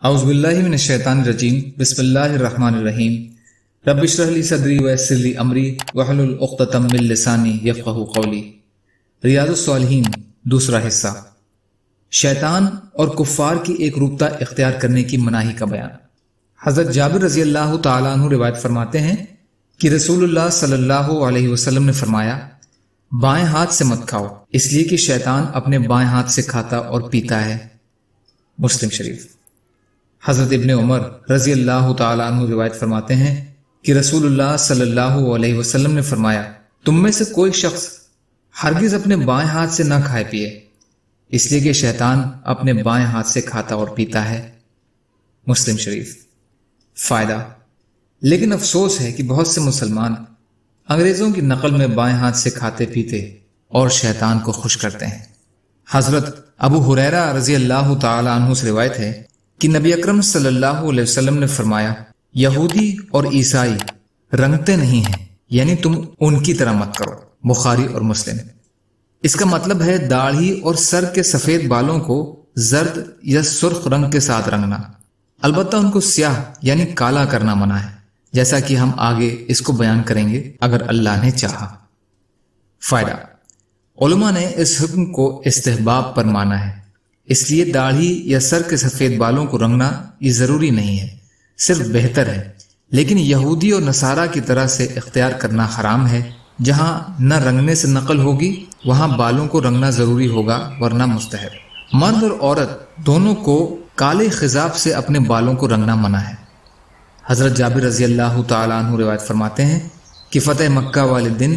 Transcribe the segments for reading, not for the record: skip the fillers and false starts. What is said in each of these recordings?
اعوذ باللہ من الشیطان الرجیم بسم اللہ الرحمن الرحیم رب اشرح لی صدری ویسر لی امری واحلل عقدۃ من لسانی یفقہوا قولی۔ ریاض الصالحین دوسرا حصہ، شیطان اور کفار کی ایک روبطہ اختیار کرنے کی مناہی کا بیان۔ حضرت جابر رضی اللہ تعالیٰ عنہ روایت فرماتے ہیں کہ رسول اللہ صلی اللہ علیہ وسلم نے فرمایا، بائیں ہاتھ سے مت کھاؤ اس لیے کہ شیطان اپنے بائیں ہاتھ سے کھاتا اور پیتا ہے۔ مسلم شریف۔ حضرت ابن عمر رضی اللہ تعالیٰ عنہ روایت فرماتے ہیں کہ رسول اللہ صلی اللہ علیہ وسلم نے فرمایا، تم میں سے کوئی شخص ہرگز اپنے بائیں ہاتھ سے نہ کھائے پیے اس لیے کہ شیطان اپنے بائیں ہاتھ سے کھاتا اور پیتا ہے۔ مسلم شریف۔ فائدہ، لیکن افسوس ہے کہ بہت سے مسلمان انگریزوں کی نقل میں بائیں ہاتھ سے کھاتے پیتے اور شیطان کو خوش کرتے ہیں۔ حضرت ابو ہریرہ رضی اللہ تعالی عنہ سے روایت ہے کہ نبی اکرم صلی اللہ علیہ وسلم نے فرمایا، یہودی اور عیسائی رنگتے نہیں ہیں، یعنی تم ان کی طرح مت کرو۔ بخاری اور مسلم۔ اس کا مطلب ہے داڑھی اور سر کے سفید بالوں کو زرد یا سرخ رنگ کے ساتھ رنگنا، البتہ ان کو سیاہ یعنی کالا کرنا منع ہے، جیسا کہ ہم آگے اس کو بیان کریں گے اگر اللہ نے چاہا۔ فائدہ، علماء نے اس حکم کو استحباب پر مانا ہے، اس لیے داڑھی یا سر کے سفید بالوں کو رنگنا یہ ضروری نہیں ہے، صرف بہتر ہے، لیکن یہودی اور نصارہ کی طرح سے اختیار کرنا حرام ہے۔ جہاں نہ رنگنے سے نقل ہوگی وہاں بالوں کو رنگنا ضروری ہوگا ورنہ مستحب۔ مرد اور عورت دونوں کو کالے خضاب سے اپنے بالوں کو رنگنا منع ہے۔ حضرت جابر رضی اللہ تعالیٰ عنہ روایت فرماتے ہیں کہ فتح مکہ والے دن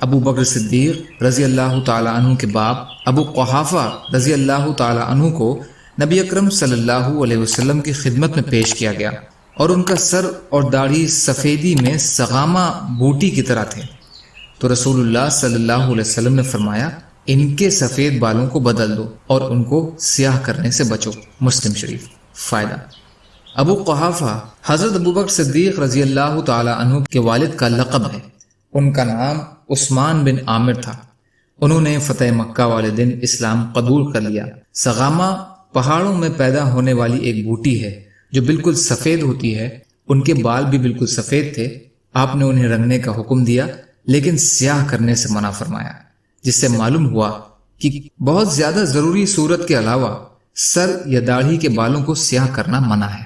ابو بکر صدیق رضی اللہ تعالیٰ عنہ کے باپ ابو قحافہ رضی اللہ تعالیٰ عنہ کو نبی اکرم صلی اللہ علیہ وسلم کی خدمت میں پیش کیا گیا، اور ان کا سر اور داڑھی سفیدی میں سغامہ بوٹی کی طرح تھے، تو رسول اللہ صلی اللہ علیہ وسلم نے فرمایا، ان کے سفید بالوں کو بدل دو اور ان کو سیاہ کرنے سے بچو۔ مسلم شریف۔ فائدہ، ابو قحافہ حضرت ابو بکر صدیق رضی اللہ تعالیٰ عنہ کے والد کا لقب ہے، ان کا نام عثمان بن عامر تھا۔ انہوں نے فتح مکہ والے دن اسلام قبول کر لیا۔ سغامہ پہاڑوں میں پیدا ہونے والی ایک بوٹی ہے جو بالکل سفید ہوتی ہے، ان کے بال بھی بالکل سفید تھے۔ آپ نے انہیں رنگنے کا حکم دیا لیکن سیاہ کرنے سے منع فرمایا، جس سے معلوم ہوا کہ بہت زیادہ ضروری صورت کے علاوہ سر یا داڑھی کے بالوں کو سیاہ کرنا منع ہے۔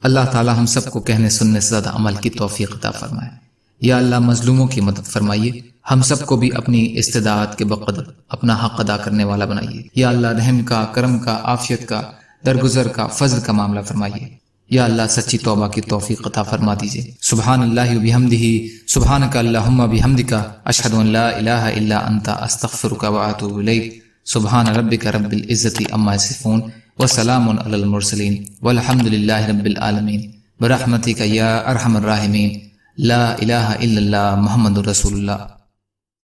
اللہ تعالی ہم سب کو کہنے سننے سے زیادہ عمل کی توفیق عطا فرمائے۔ یا اللہ مظلوموں کی مدد فرمائیے، ہم سب کو بھی اپنی استطاعت کے بقدر اپنا حق ادا کرنے والا بنائیے۔ یا اللہ رحم کا، کرم کا، عافیت کا، درگزر کا، فضل کا معاملہ فرمائیے۔ یا اللہ سچی توبہ کی توفیق عطا فرما دیجیے۔ سبحان اللہ و بحمدہ، سبحانک اللہم بحمدک، اشہد ان لا الہ الا انت، استغفرک و اتوب الیک۔ سبحان ربک رب العزت عما یصفون وسلام علی المرسلین والحمد للہ رب العالمین برحمتک یا ارحم الراحمین۔ لا الہ الا اللہ محمد رسول اللہ۔